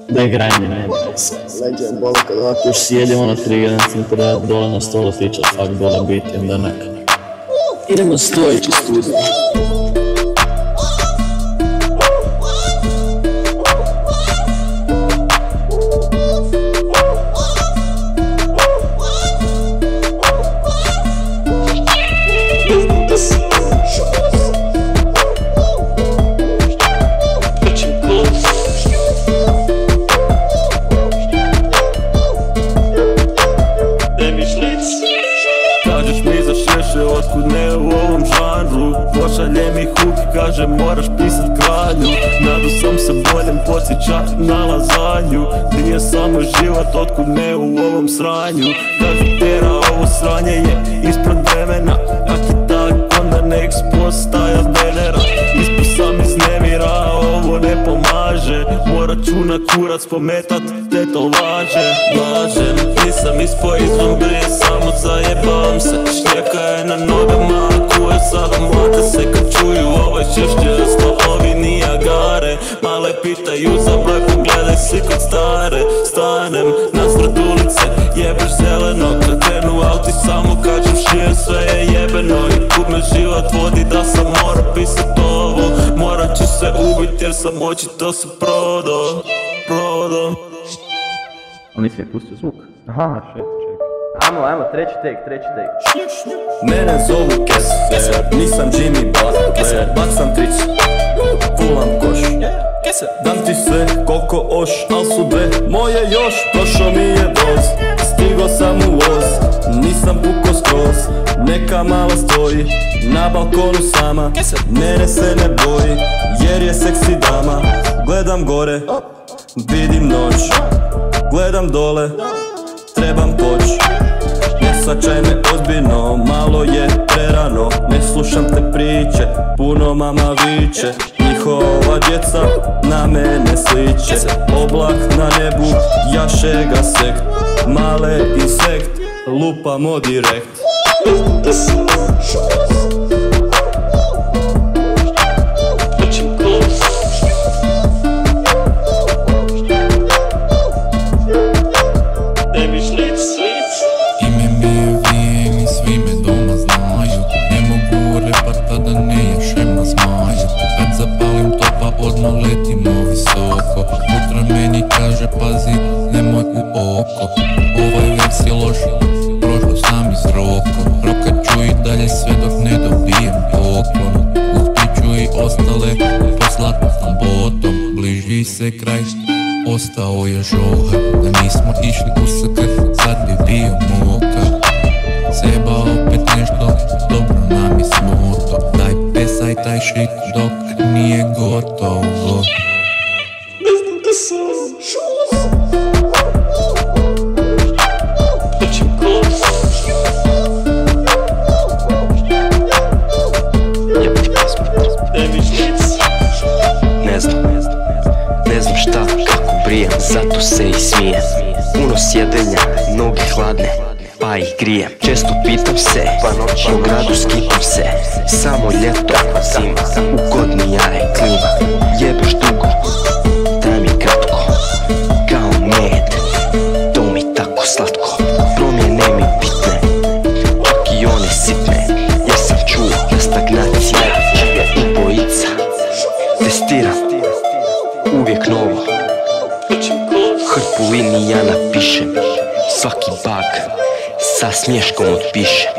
Daj granje, ne. Leđe bolo kad ovak još sjedimo na 3 jedan treba dole na stolu tiče fakt dole biti, onda neka. Idemo stojići studio. Otkud ne u ovom žanru, pošalje mi huk, kaže moraš pisat kralju. Nadu sam se boljem podsjeća na lazanju. Nije samo život, otkud ne u ovom sranju. Kaže tera, ovo sranje je ispred vremena. Ak je tak, onda nek spostaja venera. Ispod sam iz nemira, ovo ne pomaže. Morat ću na kurac pometat te to laže. Lažem, nisam ispo izvan brije, samo zajebavam se. Šnjeka je na nogama, kuje sada mlate se. Kad čuju ovaj češće stolovi Nijagare. Male pitaju za broj, pogledaj si kod stare. Stanem nasred ulice, jebeš zeleno. Kad krenu auti samo kažem šije, sve je jebeno. I kud me život vodi da sam mora pisat ovo. Morat ću se ubit jer sam očito se prodao. On nisi mi pustio zvuk. Aha, shit, čekaj. Ajmo, treći take. Mene zovu Keser, nisam Jimmy Butler. Bacam tricu, fulam koš. Dam ti sve koliko oš, al su dve moje još. Prošao mi je voz, stigo sam u voz. Nisam puko skroz, neka mala stoji na balkonu sama. Mene se ne boji, jer je seksi dama. Gledam gore, vidim noć. Gledam dole, trebam poć. Ne svačaj me ozbiljno, malo je prerano. Ne slušam te priče, puno mama viče. Njihova djeca na mene sliče. Oblak na nebu, jaše ga sekt. Male insekt, lupamo direkt. Pazi, nemoj u oko. Ovaj vers je loš, prošao sam iz roko. Rokat ću i dalje sve dok ne dobijem poklon. Uhtiću i ostale poslat sam botom. Bliži se kraj, ostao je žohar. Da nismo išli u SK, sad bi bio moka. Seba opet nešto, dobro nam je smoto. Daj pesaj taj shit dok nije gotovo. Ne znam šta, kako brijem, zato se i smijem. Puno sjedenja, noge hladne, pa ih grijem. Često pitam se, po gradu skitam se. Samo ljeto, zima, ugodnija je klima. Jebeš dugo, daj mi kratko, kao med, to mi tako slatko. Promjene mi bitne, čak i one sitne. Jer sam čuo da stagnacija je ubojica. Testiram, uvijek novo, hrpu linija napišem. Svaki bug sa smješkom otpišem.